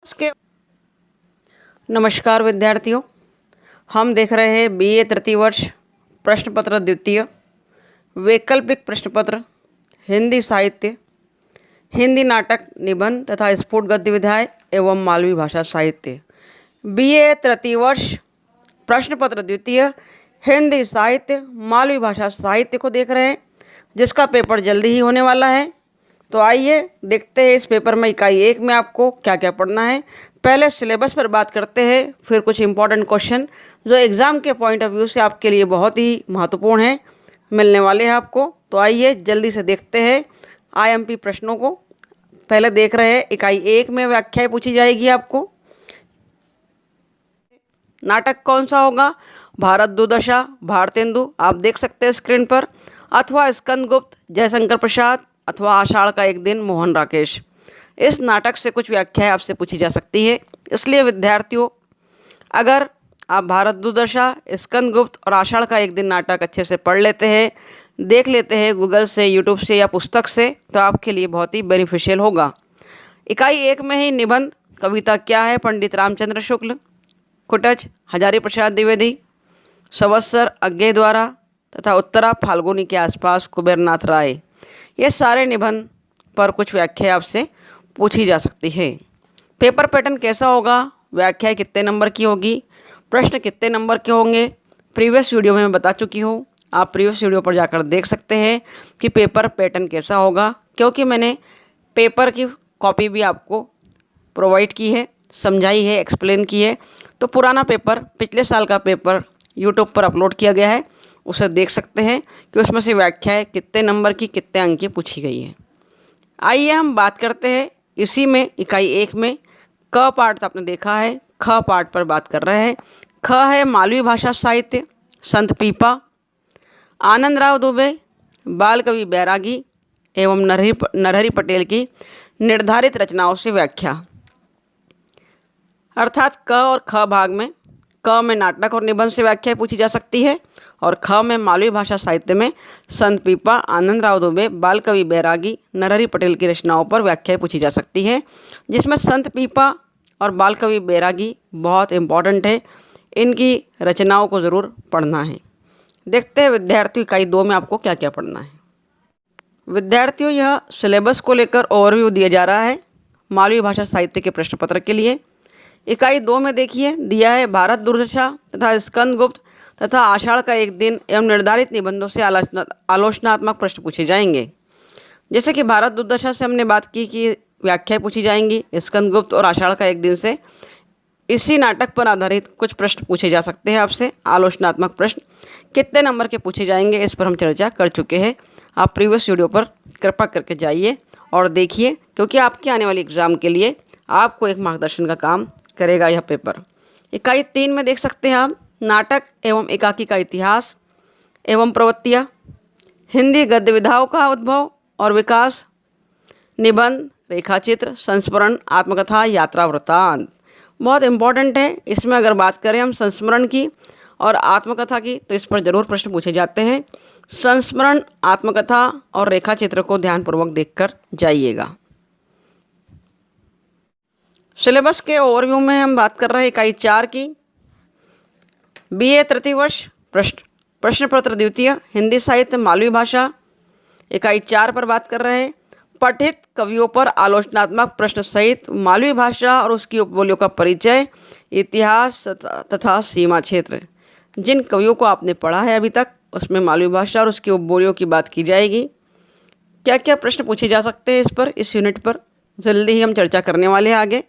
उसके नमस्कार विद्यार्थियों, हम देख रहे हैं बीए तृतीय वर्ष प्रश्न पत्र द्वितीय वैकल्पिक प्रश्न पत्र हिंदी साहित्य, हिंदी नाटक, निबंध तथा स्फुट गद्य एवं मालवी भाषा साहित्य। बीए तृतीय वर्ष प्रश्न पत्र द्वितीय हिंदी साहित्य, मालवी भाषा साहित्य को देख रहे हैं, जिसका पेपर जल्दी ही होने वाला है। तो आइए देखते हैं इस पेपर में इकाई 1 में आपको क्या क्या पढ़ना है। पहले सिलेबस पर बात करते हैं, फिर कुछ इंपॉर्टेंट क्वेश्चन जो एग्ज़ाम के पॉइंट ऑफ व्यू से आपके लिए बहुत ही महत्वपूर्ण है, मिलने वाले हैं आपको। तो आइए जल्दी से देखते हैं आईएमपी प्रश्नों को। पहले देख रहे हैं इकाई 1 में व्याख्याएं पूछी जाएगी आपको। नाटक कौन सा होगा? भारत दुर्दशा, भारतेंदु आप देख सकते हैं स्क्रीन पर, अथवा स्कंदगुप्त जयशंकर प्रसाद, अथवा आषाढ़ का एक दिन मोहन राकेश। इस नाटक से कुछ व्याख्याएं आपसे पूछी जा सकती है। इसलिए विद्यार्थियों, अगर आप भारत दुर्दशा, स्कंदगुप्त और आषाढ़ का एक दिन नाटक अच्छे से पढ़ लेते हैं, देख लेते हैं गूगल से, यूट्यूब से या पुस्तक से, तो आपके लिए बहुत ही बेनिफिशियल होगा। इकाई 1 में ही निबंध कविता क्या है? पंडित रामचंद्र शुक्ल, कुटच हजारी प्रसाद द्विवेदी, संवत्सर अज्ञे द्वारा तथा उत्तरा फाल्गुनी के आसपास कुबेरनाथ राय। ये सारे निबंध पर कुछ व्याख्या आपसे पूछी जा सकती है। पेपर पैटर्न कैसा होगा? व्याख्या कितने नंबर की होगी? प्रश्न कितने नंबर के होंगे? प्रीवियस वीडियो में मैं बता चुकी हूँ, आप प्रीवियस वीडियो पर जाकर देख सकते हैं कि पेपर पैटर्न कैसा होगा, क्योंकि मैंने पेपर की कॉपी भी आपको प्रोवाइड की है, समझाई है, एक्सप्लेन की है। तो पुराना पेपर, पिछले साल का पेपर यूट्यूब पर अपलोड किया गया है, उसे देख सकते हैं कि उसमें से व्याख्याएं कितने नंबर की, कितने अंक की पूछी गई है। आइए हम बात करते हैं इसी में इकाई 1 में। क पार्ट तो आपने देखा है, ख पार्ट पर बात कर रहे हैं। ख है मालवी भाषा साहित्य, संत पीपा, आनंदराव दुबे, बाल कवि बैरागी एवं नरहरि पटेल की निर्धारित रचनाओं से व्याख्या। अर्थात क और ख भाग में, क में नाटक और निबंध से व्याख्या पूछी जा सकती है, और ख में मालवी भाषा साहित्य में संत पीपा, आनंदराव दुबे, बाल कवि बैरागी, नरहरि पटेल की रचनाओं पर व्याख्या पूछी जा सकती है, जिसमें संत पीपा और बाल कवि बैरागी बहुत इम्पॉर्टेंट है। इनकी रचनाओं को ज़रूर पढ़ना है। देखते हैं विद्यार्थियों इकाई 2 में आपको क्या क्या पढ़ना है। विद्यार्थियों, यह सिलेबस को लेकर ओवरव्यू दिया जा रहा है मालवी भाषा साहित्य के प्रश्न पत्र के लिए। इकाई 2 में देखिए दिया है भारत दुर्दशा तथा स्कंदगुप्त तथा आषाढ़ का एक दिन एवं निर्धारित निबंधों से आलोचनात्मक प्रश्न पूछे जाएंगे। जैसे कि भारत दुर्दशा से हमने बात की कि व्याख्याएं पूछी जाएंगी, स्कंदगुप्त और आषाढ़ का एक दिन से इसी नाटक पर आधारित कुछ प्रश्न पूछे जा सकते हैं आपसे, आलोचनात्मक प्रश्न। कितने नंबर के पूछे जाएंगे इस पर हम चर्चा कर चुके हैं। आप प्रीवियस वीडियो पर कृपा करके जाइए और देखिए, क्योंकि आपके आने वाली एग्ज़ाम के लिए आपको एक मार्गदर्शन का काम करेगा यह पेपर। इकाई 3 में देख सकते हैं आप नाटक एवं एकाकी का इतिहास एवं प्रवृत्तियाँ, हिंदी गद्य विधाओं का उद्भव और विकास, निबंध, रेखाचित्र, संस्मरण, आत्मकथा, यात्रा वृत्तांत। बहुत इम्पॉर्टेंट है। इसमें अगर बात करें हम संस्मरण की और आत्मकथा की, तो इस पर जरूर प्रश्न पूछे जाते हैं। संस्मरण, आत्मकथा और रेखाचित्र को ध्यानपूर्वक देखकर जाइएगा। सिलेबस के ओवरव्यू में हम बात कर रहे हैं इकाई 4 की। बीए तृतीय वर्ष प्रश्न पत्र द्वितीय हिंदी साहित्य, मालवी भाषा। इकाई 4 पर बात कर रहे हैं पठित कवियों पर आलोचनात्मक प्रश्न सहित मालवी भाषा और उसकी उपबोलियों का परिचय, इतिहास तथा सीमा क्षेत्र। जिन कवियों को आपने पढ़ा है अभी तक, उसमें मालवी भाषा और उसकी उपबोलियों की बात की जाएगी। क्या क्या प्रश्न पूछे जा सकते हैं इस पर, इस यूनिट पर जल्दी ही हम चर्चा करने वाले हैं आगे।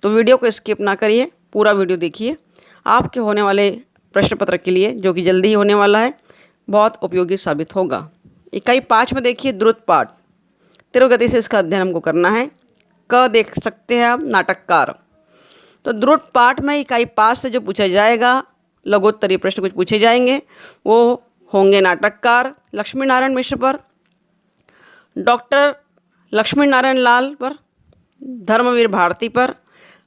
तो वीडियो को स्किप ना करिए, पूरा वीडियो देखिए। आपके होने वाले प्रश्न पत्र के लिए, जो कि जल्दी ही होने वाला है, बहुत उपयोगी साबित होगा। इकाई 5 में देखिए द्रुत पाठ, तीव्र गति से इसका अध्ययन हमको करना है। क देख सकते हैं आप नाटककार। तो द्रुत पाठ में इकाई 5 से जो पूछा जाएगा, लघुत्तरीय प्रश्न कुछ पूछे जाएंगे, वो होंगे नाटककार लक्ष्मी नारायण मिश्र पर, डॉक्टर लक्ष्मी नारायण लाल पर, धर्मवीर भारती पर,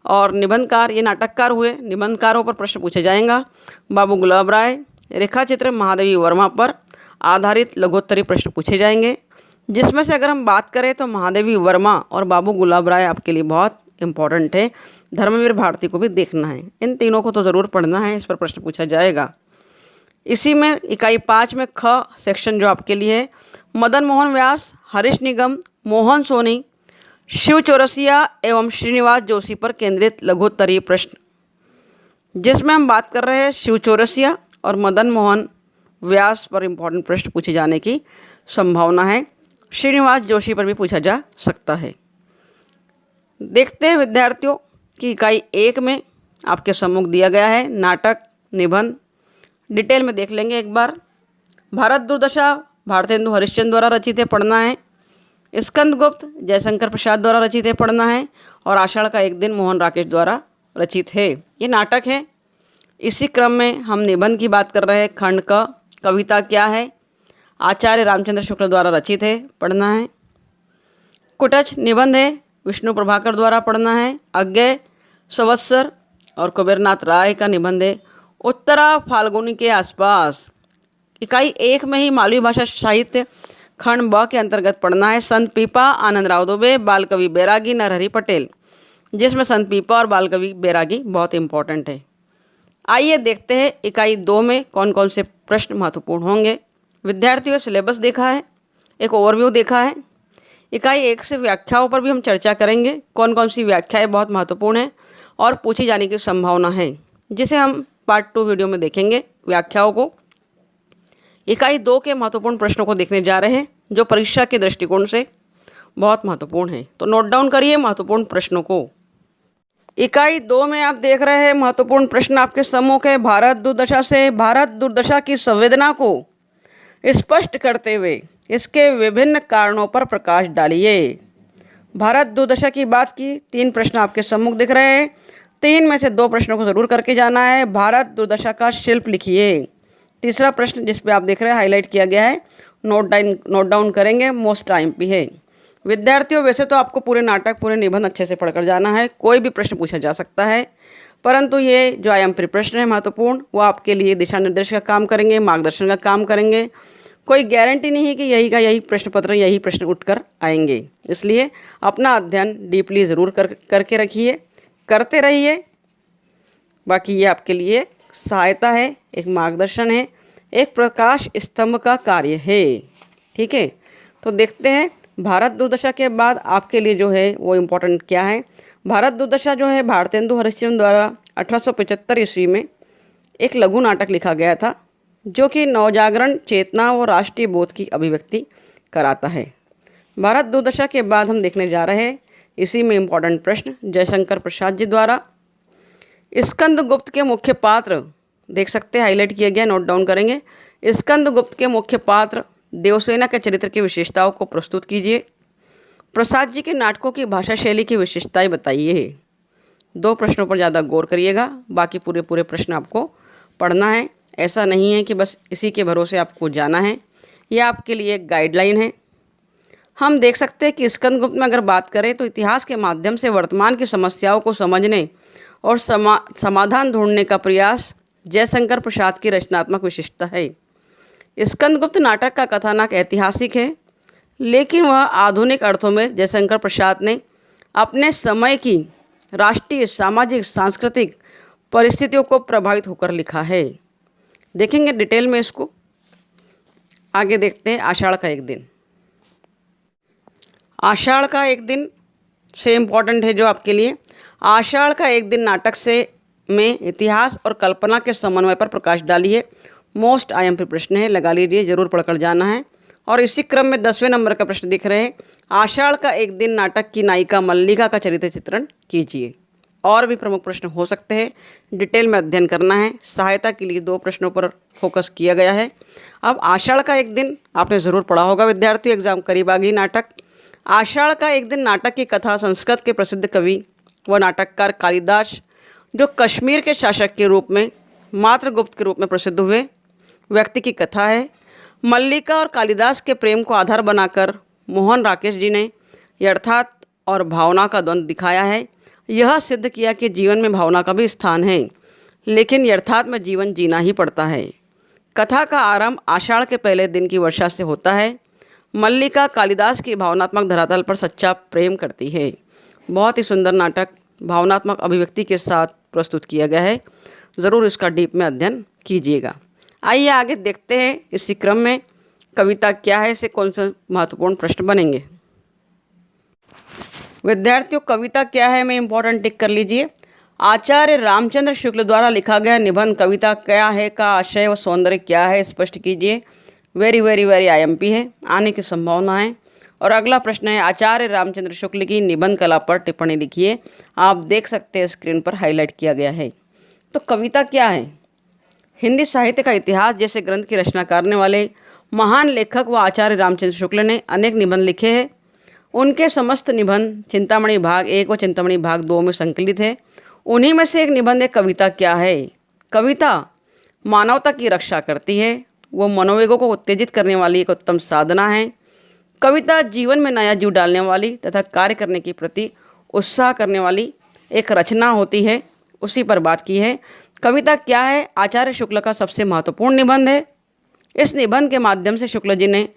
और निबंधकार, ये नाटककार हुए, निबंधकारों पर प्रश्न पूछा जाएगा बाबू गुलाब राय। रेखाचित्र महादेवी वर्मा पर आधारित लघुत्तरीय प्रश्न पूछे जाएंगे, जिसमें से अगर हम बात करें तो महादेवी वर्मा और बाबू गुलाब राय आपके लिए बहुत इम्पॉर्टेंट है, धर्मवीर भारती को भी देखना है। इन तीनों को तो ज़रूर पढ़ना है, इस पर प्रश्न पूछा जाएगा। इसी में इकाई 5 में ख सेक्शन जो आपके लिए है, मदन मोहन व्यास, हरीश निगम, मोहन सोनी, शिव चौरसिया एवं श्रीनिवास जोशी पर केंद्रित लघुत्तरीय प्रश्न, जिसमें हम बात कर रहे हैं शिव चौरसिया और मदन मोहन व्यास पर इम्पोर्टेंट प्रश्न पूछे जाने की संभावना है। श्रीनिवास जोशी पर भी पूछा जा सकता है। देखते हैं विद्यार्थियों कि इकाई 1 में आपके सम्मुख दिया गया है नाटक निबंध, डिटेल में देख लेंगे एक बार। भारत दुर्दशा भारतेंदु हरिश्चंद्र द्वारा रचित है, पढ़ना है। स्कंदगुप्त जयशंकर प्रसाद द्वारा रचित है, पढ़ना है। और आषाढ़ का एक दिन मोहन राकेश द्वारा रचित है। ये नाटक है। इसी क्रम में हम निबंध की बात कर रहे हैं। खंड क, कविता क्या है, आचार्य रामचंद्र शुक्ल द्वारा रचित है, पढ़ना है। कुटच निबंध है, विष्णु प्रभाकर द्वारा, पढ़ना है। अज्ञेय संवत्सर और कुबेरनाथ राय का निबंध है, उत्तरा फाल्गुनी के आसपास। इकाई 1 में ही मालवी भाषा साहित्य खंड ब के अंतर्गत पढ़ना है संत पीपा, आनंद राव दुबे, बाल कवि बैरागी, नरहरि पटेल, जिसमें संत पीपा और बाल कवि बैरागी बहुत इंपॉर्टेंट है। आइए देखते हैं इकाई 2 में कौन कौन से प्रश्न महत्वपूर्ण होंगे। विद्यार्थियों, सिलेबस देखा है, एक ओवरव्यू देखा है। इकाई 1 से व्याख्याओं पर भी हम चर्चा करेंगे, कौन कौन सी व्याख्याएं बहुत महत्वपूर्ण हैं और पूछी जाने की संभावना है, जिसे हम पार्ट 2 वीडियो में देखेंगे व्याख्याओं को। इकाई 2 के महत्वपूर्ण प्रश्नों को देखने जा रहे हैं, जो परीक्षा के दृष्टिकोण से बहुत महत्वपूर्ण है। तो नोट डाउन करिए महत्वपूर्ण प्रश्नों को। इकाई 2 में आप देख रहे हैं महत्वपूर्ण प्रश्न आपके सम्मुख है। भारत दुर्दशा से भारत दुर्दशा की संवेदना को स्पष्ट करते हुए इसके विभिन्न कारणों पर प्रकाश डालिए। भारत दुर्दशा की बात की, 3 प्रश्न आपके सम्मुख दिख रहे हैं। 3 में से 2 प्रश्नों को ज़रूर करके जाना है। भारत दुर्दशा का शिल्प लिखिए। तीसरा प्रश्न जिस पे आप देख रहे हैं हाईलाइट किया गया है, नोट डाउन करेंगे, मोस्ट IMP है। विद्यार्थियों, वैसे तो आपको पूरे नाटक पूरे निबंध अच्छे से पढ़कर जाना है, कोई भी प्रश्न पूछा जा सकता है, परंतु ये जो IMP प्रश्न है महत्वपूर्ण, वो आपके लिए दिशा निर्देश का काम करेंगे, मार्गदर्शन का काम करेंगे। कोई गारंटी नहीं है कि यही का यही प्रश्न पत्र यही प्रश्न उठकर आएंगे, इसलिए अपना अध्ययन डीपली ज़रूर करके रखिए, करते रहिए। बाकी ये आपके लिए सहायता है, एक मार्गदर्शन है, एक प्रकाश स्तंभ का कार्य है। ठीक है, तो देखते हैं भारत दुर्दशा के बाद आपके लिए जो है वो इम्पोर्टेंट क्या है। भारत दुर्दशा जो है भारतेंदु हरिश्चंद्र द्वारा 1875 ईस्वी में एक लघु नाटक लिखा गया था, जो कि नवजागरण चेतना व राष्ट्रीय बोध की अभिव्यक्ति कराता है। भारत दुर्दशा के बाद हम देखने जा रहे हैं इसी में इम्पोर्टेंट प्रश्न जयशंकर प्रसाद जी द्वारा स्कंदगुप्त के मुख्य पात्र देख सकते हैं, हाईलाइट किया गया, नोट डाउन करेंगे। स्कंदगुप्त के मुख्य पात्र देवसेना के चरित्र की विशेषताओं को प्रस्तुत कीजिए। प्रसाद जी के नाटकों की भाषा शैली की विशेषताएं बताइए। 2 प्रश्नों पर ज़्यादा गौर करिएगा, बाकी पूरे प्रश्न आपको पढ़ना है। ऐसा नहीं है कि बस इसी के भरोसे आपको जाना है, यह आपके लिए एक गाइडलाइन है। हम देख सकते हैं कि स्कंदगुप्त में अगर बात करें तो इतिहास के माध्यम से वर्तमान की समस्याओं को समझने और समाधान ढूंढने का प्रयास जयशंकर प्रसाद की रचनात्मक विशेषता है। स्कंदगुप्त नाटक का कथानक ऐतिहासिक है, लेकिन वह आधुनिक अर्थों में जयशंकर प्रसाद ने अपने समय की राष्ट्रीय, सामाजिक, सांस्कृतिक परिस्थितियों को प्रभावित होकर लिखा है। देखेंगे डिटेल में इसको। आगे देखते हैं आषाढ़ का एक दिन। आषाढ़ का एक दिन से इम्पॉर्टेंट है जो आपके लिए। आषाढ़ का एक दिन नाटक से में इतिहास और कल्पना के समन्वय पर प्रकाश डालिए। मोस्ट IMP प्रश्न है, लगा लीजिए, ज़रूर पढ़कर जाना है। और इसी क्रम में 10वें नंबर का प्रश्न दिख रहे हैं, आषाढ़ का एक दिन नाटक की नायिका मल्लिका का चरित्र चित्रण कीजिए। और भी प्रमुख प्रश्न हो सकते हैं, डिटेल में अध्ययन करना है। सहायता के लिए 2 प्रश्नों पर फोकस किया गया है। अब आषाढ़ का एक दिन आपने ज़रूर पढ़ा होगा विद्यार्थी, एग्जाम करीब आ गई। नाटक आषाढ़ का एक दिन नाटक की कथा संस्कृत के प्रसिद्ध कवि व नाटककार कालिदास, जो कश्मीर के शासक के रूप में मात्रगुप्त के रूप में प्रसिद्ध हुए, व्यक्ति की कथा है। मल्लिका और कालिदास के प्रेम को आधार बनाकर मोहन राकेश जी ने यथार्थ और भावना का द्वंद्व दिखाया है। यह सिद्ध किया कि जीवन में भावना का भी स्थान है, लेकिन यथार्थ में जीवन जीना ही पड़ता है। कथा का आरंभ आषाढ़ के पहले दिन की वर्षा से होता है। मल्लिका कालिदास की भावनात्मक धरातल पर सच्चा प्रेम करती है। बहुत ही सुंदर नाटक, भावनात्मक अभिव्यक्ति के साथ प्रस्तुत किया गया है। ज़रूर इसका डीप में अध्ययन कीजिएगा। आइए आगे देखते हैं इसी क्रम में कविता क्या है से कौन से महत्वपूर्ण प्रश्न बनेंगे। विद्यार्थियों, कविता क्या है में इम्पोर्टेंट टिक कर लीजिए। आचार्य रामचंद्र शुक्ल द्वारा लिखा गया निबंध कविता क्या है का आशय व सौंदर्य क्या है स्पष्ट कीजिए। वेरी वेरी वेरी IMP है, आने की संभावना है। और अगला प्रश्न है, आचार्य रामचंद्र शुक्ल की निबंध कला पर टिप्पणी लिखिए। आप देख सकते हैं स्क्रीन पर हाईलाइट किया गया है। तो कविता क्या है? हिंदी साहित्य का इतिहास जैसे ग्रंथ की रचना करने वाले महान लेखक व आचार्य रामचंद्र शुक्ल ने अनेक निबंध लिखे हैं। उनके समस्त निबंध चिंतामणि भाग 1 व चिंतामणि भाग 2 में संकलित है। उन्हीं में से एक निबंध है कविता क्या है। कविता मानवता की रक्षा करती है, वो मनोवेगों को उत्तेजित करने वाली एक उत्तम साधना है। कविता जीवन में नया जीव डालने वाली तथा कार्य करने के प्रति उत्साह करने वाली एक रचना होती है। उसी पर बात की है। कविता क्या है आचार्य शुक्ल का सबसे महत्वपूर्ण निबंध है। इस निबंध के माध्यम से शुक्ल जी ने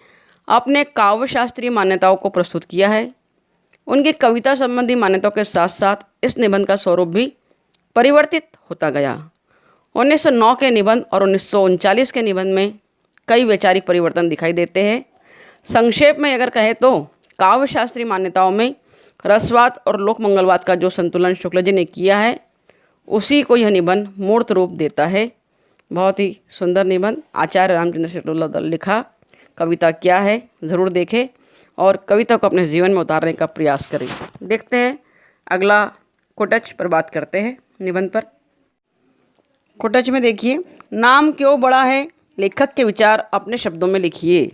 अपने काव्यशास्त्रीय मान्यताओं को प्रस्तुत किया है। उनकी कविता संबंधी मान्यताओं के साथ साथ इस निबंध का स्वरूप भी परिवर्तित होता गया। 1909 के निबंध और 1939 के निबंध में कई वैचारिक परिवर्तन दिखाई देते हैं। संक्षेप में अगर कहें तो काव्यशास्त्रीय मान्यताओं में रसवाद और लोकमंगलवाद का जो संतुलन शुक्ल जी ने किया है, उसी को यह निबंध मूर्त रूप देता है। बहुत ही सुंदर निबंध आचार्य रामचंद्र शुक्ल द्वारा लिखा कविता क्या है ज़रूर देखें और कविता को अपने जीवन में उतारने का प्रयास करें। देखते हैं अगला कुटच पर बात करते हैं निबंध पर। कुटच में देखिए, नाम क्यों बड़ा है, लेखक के विचार अपने शब्दों में लिखिए।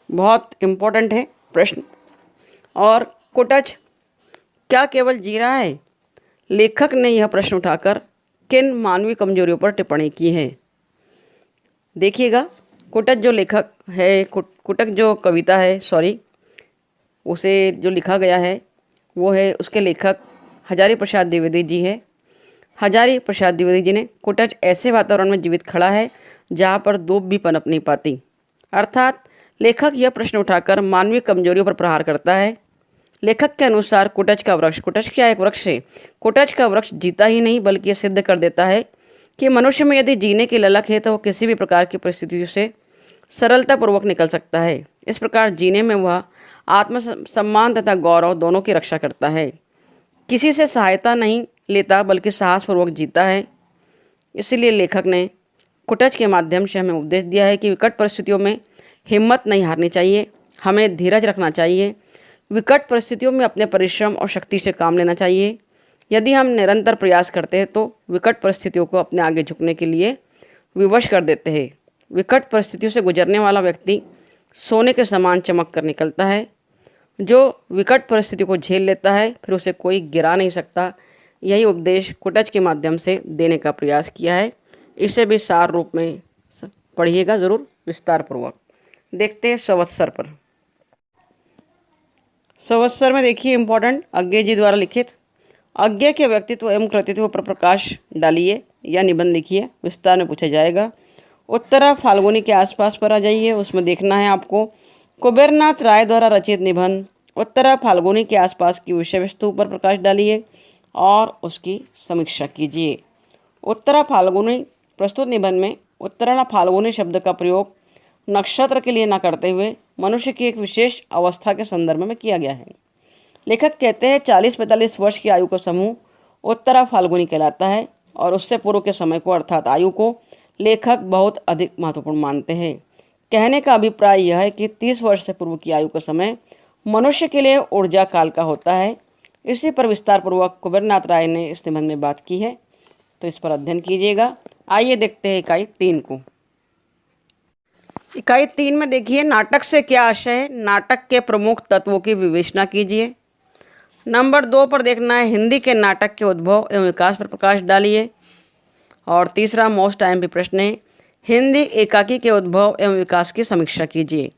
बहुत इम्पोर्टेंट है प्रश्न। और कुटच क्या केवल जी रहा है? लेखक ने यह प्रश्न उठाकर किन मानवीय कमजोरियों पर टिप्पणी की है। देखिएगा, कुटच जो लेखक है, कुटक जो कविता है उसे जो लिखा गया है वो है, उसके लेखक हजारी प्रसाद द्विवेदी जी है। हजारी प्रसाद द्विवेदी जी ने कुटच ऐसे वातावरण में जीवित खड़ा है जहाँ पर दूब भी पनप नहीं पाती। अर्थात लेखक यह प्रश्न उठाकर मानवीय कमजोरियों पर प्रहार करता है। लेखक के अनुसार कुटच का वृक्ष, कुटच क्या एक वृक्ष है, कुटच का वृक्ष जीता ही नहीं बल्कि यह सिद्ध कर देता है कि मनुष्य में यदि जीने की ललक है तो वह किसी भी प्रकार की परिस्थितियों से सरलतापूर्वक निकल सकता है। इस प्रकार जीने में वह आत्मसम्मान तथा गौरव दोनों की रक्षा करता है। किसी से सहायता नहीं लेता बल्कि साहसपूर्वक जीता है। इसलिए लेखक ने कुटच के माध्यम से हमें उपदेश दिया है कि विकट परिस्थितियों में हिम्मत नहीं हारनी चाहिए, हमें धीरज रखना चाहिए। विकट परिस्थितियों में अपने परिश्रम और शक्ति से काम लेना चाहिए। यदि हम निरंतर प्रयास करते हैं तो विकट परिस्थितियों को अपने आगे झुकने के लिए विवश कर देते हैं। विकट परिस्थितियों से गुजरने वाला व्यक्ति सोने के समान चमक कर निकलता है। जो विकट परिस्थिति को झेल लेता है फिर उसे कोई गिरा नहीं सकता। यही उपदेश कुटच के माध्यम से देने का प्रयास किया है। इसे भी सार रूप में पढ़िएगा ज़रूर विस्तारपूर्वक। देखते हैं संवत्सर पर। संवत्सर में देखिए इम्पोर्टेंट अज्ञे जी द्वारा लिखित अज्ञे के व्यक्तित्व एवं कृतित्व पर प्रकाश डालिए या निबंध लिखिए। विस्तार में पूछा जाएगा। उत्तरा फाल्गुनी के आसपास पर आ जाइए। उसमें देखना है आपको कुबेरनाथ राय द्वारा रचित निबंध उत्तरा फाल्गुनी के आसपास की विषय वस्तु पर प्रकाश डालिए और उसकी समीक्षा कीजिए। उत्तरा फाल्गुनी प्रस्तुत निबंध में उत्तरा फाल्गुनी शब्द का प्रयोग नक्षत्र के लिए न करते हुए मनुष्य की एक विशेष अवस्था के संदर्भ में किया गया है। लेखक कहते हैं 40-45 वर्ष की आयु का समूह उत्तरा फाल्गुनी कहलाता है और उससे पूर्व के समय को अर्थात आयु को लेखक बहुत अधिक महत्वपूर्ण मानते हैं। कहने का अभिप्राय यह है कि 30 वर्ष से पूर्व की आयु का समय मनुष्य के लिए ऊर्जा काल का होता है। इसी पर विस्तारपूर्वक कुबेरनाथ राय ने इस निबंध में बात की है, तो इस पर अध्ययन कीजिएगा। आइए देखते हैं इकाई 3 को। इकाई 3 में देखिए नाटक से क्या आशय है, नाटक के प्रमुख तत्वों की विवेचना कीजिए। नंबर 2 पर देखना है हिंदी के नाटक के उद्भव एवं विकास पर प्रकाश डालिए। और तीसरा मोस्ट IMP प्रश्न है हिंदी एकाकी के उद्भव एवं विकास की समीक्षा कीजिए।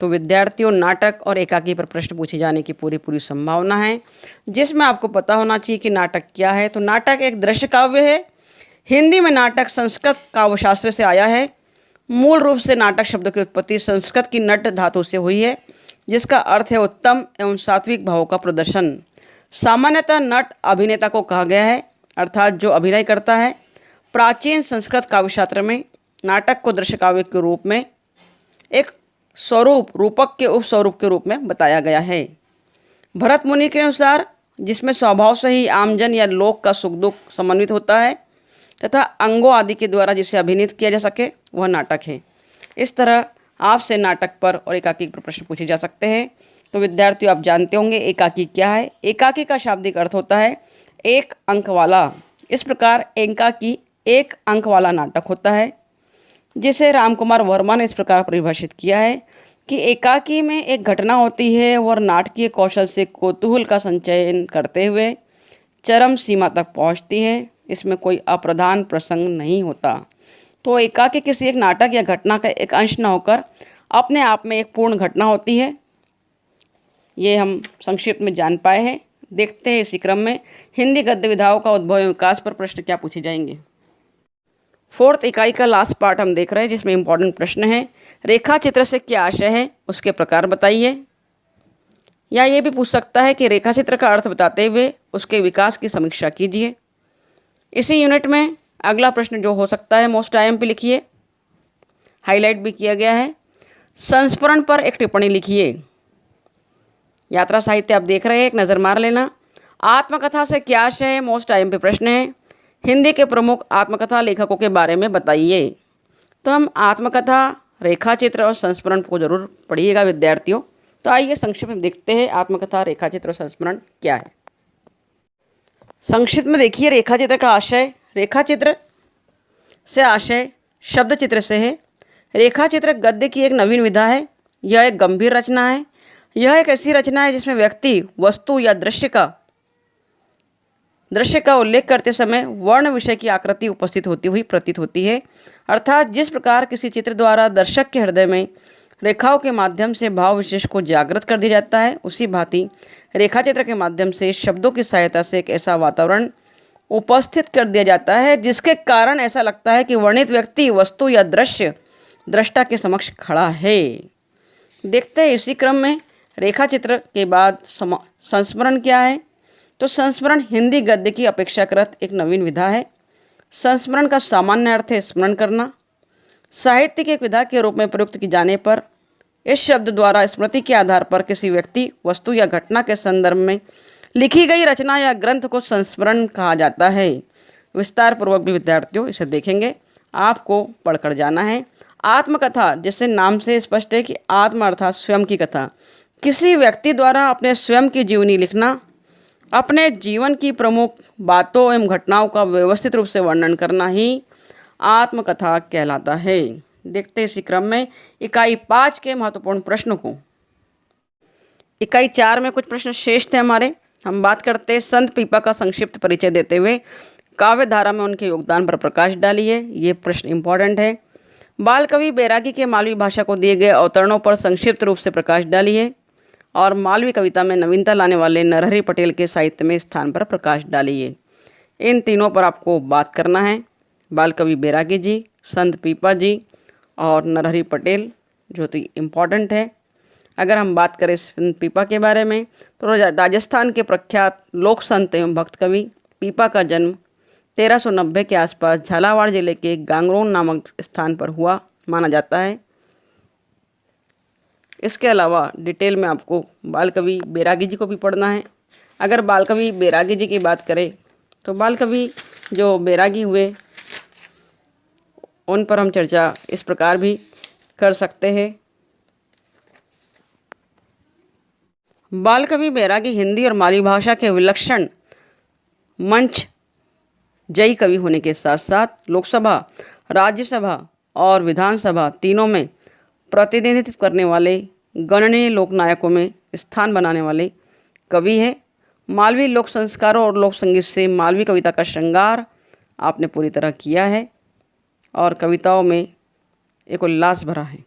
तो विद्यार्थियों नाटक और एकाकी पर प्रश्न पूछे जाने की पूरी संभावना है, जिसमें आपको पता होना चाहिए कि नाटक क्या है। तो नाटक एक दृश्य काव्य है। हिंदी में नाटक संस्कृत काव्यशास्त्र से आया है। मूल रूप से नाटक शब्द की उत्पत्ति संस्कृत की नट धातु से हुई है, जिसका अर्थ है उत्तम एवं सात्विक भावों का प्रदर्शन। सामान्यतः नट अभिनेता को कहा गया है, अर्थात जो अभिनय करता है। प्राचीन संस्कृत काव्यशास्त्र में नाटक को दृश्य काव्य के रूप में एक स्वरूप रूपक के उपस्वरूप के रूप में बताया गया है। भरत मुनि के अनुसार जिसमें स्वभाव से ही आमजन या लोक का सुख दुख समन्वित होता है तथा अंगों आदि के द्वारा जिसे अभिनीत किया जा सके वह नाटक है। इस तरह आपसे नाटक पर और एकाकी पर प्रश्न पूछे जा सकते हैं। तो विद्यार्थियों, आप जानते होंगे एकाकी क्या है। एकाकी का शाब्दिक अर्थ होता है एक अंक वाला। इस प्रकार एकाकी एक अंक वाला नाटक होता है, जिसे रामकुमार वर्मा ने इस प्रकार परिभाषित किया है कि एकाकी में एक घटना होती है और नाटकीय कौशल से कौतूहल का संचयन करते हुए चरम सीमा तक पहुंचती है। इसमें कोई अप्रधान प्रसंग नहीं होता। तो एकाकी किसी एक नाटक या घटना का एक अंश न होकर अपने आप में एक पूर्ण घटना होती है। ये हम संक्षिप्त में जान पाए हैं। देखते हैं इसी क्रम में हिंदी गद्य विधाओं का उद्भव एवं विकास पर प्रश्न क्या पूछे जाएंगे। 4th इकाई का लास्ट पार्ट हम देख रहे हैं, जिसमें इंपॉर्टेंट प्रश्न है रेखा चित्र से क्या आशय है, उसके प्रकार बताइए। या ये भी पूछ सकता है कि रेखा चित्र का अर्थ बताते हुए उसके विकास की समीक्षा कीजिए। इसी यूनिट में अगला प्रश्न जो हो सकता है मोस्ट IMP लिखिए, हाईलाइट भी किया गया है। संस्मरण पर एक टिप्पणी लिखिए। यात्रा साहित्य आप देख रहे हैं, एक नज़र मार लेना। आत्मकथा से क्या आशय है, मोस्ट IMP प्रश्न है। हिंदी के प्रमुख आत्मकथा लेखकों के बारे में बताइए। तो हम आत्मकथा, रेखा चित्र और संस्मरण को जरूर पढ़िएगा विद्यार्थियों। तो आइए संक्षिप्त में देखते हैं आत्मकथा, रेखा चित्र और संस्मरण क्या है। संक्षिप्त में देखिए रेखा चित्र का आशय। रेखा चित्र से आशय शब्द चित्र से है। रेखा चित्र गद्य की एक नवीन विधा है। यह एक गंभीर रचना है। यह एक ऐसी रचना है जिसमें व्यक्ति, वस्तु या दृश्य का उल्लेख करते समय वर्ण विषय की आकृति उपस्थित होती हुई प्रतीत होती है। अर्थात जिस प्रकार किसी चित्र द्वारा दर्शक के हृदय में रेखाओं के माध्यम से भाव विशेष को जागृत कर दिया जाता है, उसी भांति रेखा चित्र के माध्यम से शब्दों की सहायता से एक ऐसा वातावरण उपस्थित कर दिया जाता है जिसके कारण ऐसा लगता है कि वर्णित व्यक्ति, वस्तु या दृश्य दृष्टा के समक्ष खड़ा है। देखते हैं इसी क्रम में रेखा चित्र के बाद संस्मरण क्या है। तो संस्मरण हिंदी गद्य की अपेक्षाकृत एक नवीन विधा है। संस्मरण का सामान्य अर्थ है स्मरण करना। साहित्य की एक विधा के रूप में प्रयुक्त की जाने पर इस शब्द द्वारा स्मृति के आधार पर किसी व्यक्ति, वस्तु या घटना के संदर्भ में लिखी गई रचना या ग्रंथ को संस्मरण कहा जाता है। विस्तार पूर्वक भी विद्यार्थियों इसे देखेंगे, आपको पढ़कर जाना है। आत्मकथा, जैसे नाम से स्पष्ट है कि आत्म अर्थात स्वयं की कथा, किसी व्यक्ति द्वारा अपने स्वयं की जीवनी लिखना, अपने जीवन की प्रमुख बातों एवं घटनाओं का व्यवस्थित रूप से वर्णन करना ही आत्मकथा कहलाता है। देखते हैं इसी क्रम में इकाई 5 के महत्वपूर्ण प्रश्नों को। इकाई 4 में कुछ प्रश्न शेष थे हमारे। हम बात करते हैं संत पीपा का संक्षिप्त परिचय देते हुए काव्य धारा में उनके योगदान पर प्रकाश डालिए। ये प्रश्न इंपॉर्टेंट है। बाल कवि बैरागी के मालवी भाषा को दिए गए अवतरणों पर संक्षिप्त रूप से प्रकाश डालिए। और मालवी कविता में नवीनता लाने वाले नरहरि पटेल के साहित्य में स्थान पर प्रकाश डालिए। इन तीनों पर आपको बात करना है। बाल कवि बैरागी जी, संत पीपा जी और नरहरि पटेल, जो तो इम्पॉर्टेंट है। अगर हम बात करें संत पीपा के बारे में तो राजस्थान के प्रख्यात लोक संत एवं भक्त कवि पीपा का जन्म 1390 के आसपास झालावाड़ जिले के गांगरोन नामक स्थान पर हुआ माना जाता है। इसके अलावा डिटेल में आपको बाल कवि बैरागी जी को भी पढ़ना है। अगर बाल कवि बैरागी जी की बात करें तो बाल कवि जो बैरागी हुए उन पर हम चर्चा इस प्रकार भी कर सकते हैं। बाल कवि बैरागी हिंदी और मालवी भाषा के विलक्षण मंच जयी कवि होने के साथ साथ लोकसभा, राज्यसभा और विधानसभा तीनों में प्रतिनिधित्व करने वाले गणनीय लोकनायकों में स्थान बनाने वाले कवि हैं। मालवी लोक संस्कारों और लोक संगीत से मालवी कविता का श्रृंगार आपने पूरी तरह किया है और कविताओं में एक उल्लास भरा है।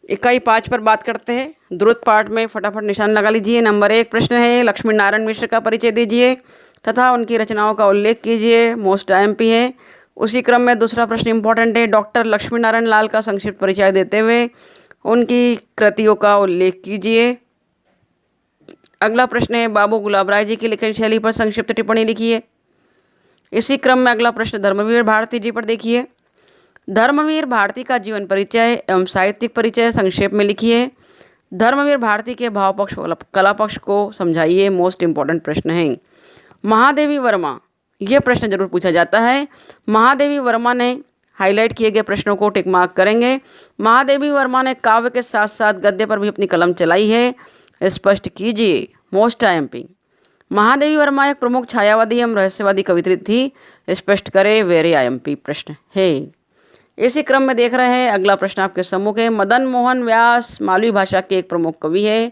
इकाई 5 पर बात करते हैं। द्रुत पाठ में फटाफट निशान लगा लीजिए। नंबर 1 प्रश्न है लक्ष्मी नारायण मिश्र का परिचय दीजिए तथा उनकी रचनाओं का उल्लेख कीजिए। मोस्ट IMP है। उसी क्रम में दूसरा प्रश्न इंपॉर्टेंट है। डॉक्टर लक्ष्मी नारायण लाल का संक्षिप्त परिचय देते हुए उनकी कृतियों का उल्लेख कीजिए। अगला प्रश्न है बाबू गुलाब राय जी की लेखन शैली पर संक्षिप्त टिप्पणी लिखिए। इसी क्रम में अगला प्रश्न धर्मवीर भारती जी पर देखिए। धर्मवीर भारती का जीवन परिचय एवं साहित्यिक परिचय संक्षेप में लिखिए। धर्मवीर भारती के भाव पक्ष कला पक्ष को समझाइए। मोस्ट इंपॉर्टेंट प्रश्न है। महादेवी वर्मा, ये प्रश्न जरूर पूछा जाता है। महादेवी वर्मा ने हाईलाइट किए गए प्रश्नों को टिक मार्क करेंगे। महादेवी वर्मा ने काव्य के साथ साथ गद्य पर भी अपनी कलम चलाई है, स्पष्ट कीजिए। Most IMP. महादेवी वर्मा एक प्रमुख छायावादी एवं रहस्यवादी कवित्री थी, स्पष्ट करें। वेरी आईएमपी प्रश्न है। इसी क्रम में देख रहे हैं अगला प्रश्न आपके सम्मुख है। मदन मोहन व्यास मालवी भाषा के एक प्रमुख कवि है,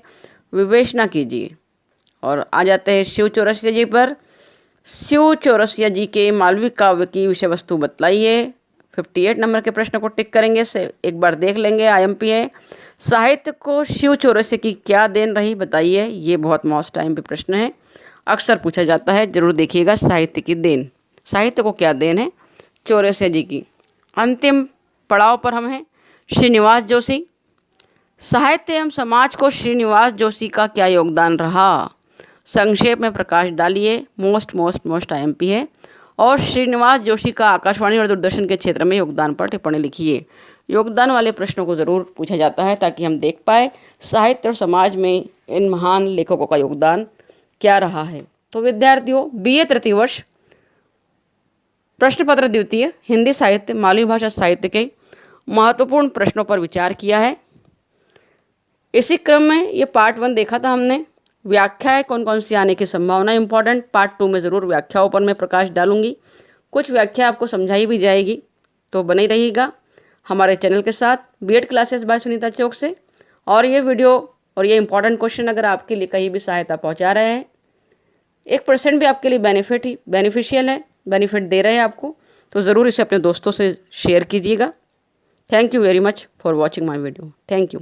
विवेचना कीजिए। और आ जाते हैं शिव चौरसिया जी पर। शिव चौरसिया जी के मालवी काव्य की विषय वस्तु बतलाइए। 58 नंबर के प्रश्न को टिक करेंगे, से एक बार देख लेंगे। आईएमपी है। साहित्य को शिव चौरसिया की क्या देन रही बताइए। ये बहुत मोस्ट आईएमपी प्रश्न है, अक्सर पूछा जाता है, जरूर देखिएगा। साहित्य की देन, साहित्य को क्या देन है चौरसिया जी की। अंतिम पड़ाव पर हम हैं। श्रीनिवास जोशी। साहित्य एवं समाज को श्रीनिवास जोशी का क्या योगदान रहा, संक्षेप में प्रकाश डालिए। मोस्ट आईएमपी है। और श्रीनिवास जोशी का आकाशवाणी और दूरदर्शन के क्षेत्र में योगदान पर टिप्पणी लिखिए। योगदान वाले प्रश्नों को ज़रूर पूछा जाता है ताकि हम देख पाए साहित्य और समाज में इन महान लेखकों का योगदान क्या रहा है। तो विद्यार्थियों, बीए तृतीय वर्ष प्रश्न पत्र द्वितीय हिंदी साहित्य मालवी भाषा साहित्य के महत्वपूर्ण प्रश्नों पर विचार किया है। इसी क्रम में ये पार्ट 1 देखा था हमने। व्याख्याएं कौन कौन सी आने की संभावना इंपॉर्टेंट। पार्ट 2 में ज़रूर व्याख्याओं पर मैं प्रकाश डालूंगी। कुछ व्याख्या आपको समझाई भी जाएगी, तो बने रहिएगा हमारे चैनल के साथ, बीएड क्लासेस बाय सुनीता चौक से। और ये वीडियो और ये इंपॉर्टेंट क्वेश्चन अगर आपके लिए कहीं भी सहायता पहुँचा रहे हैं, 1% भी आपके लिए बेनिफिशियल है, बेनिफिट दे रहे हैं आपको, तो ज़रूर इसे अपने दोस्तों से शेयर कीजिएगा। Thank you very much for watching my video. Thank you.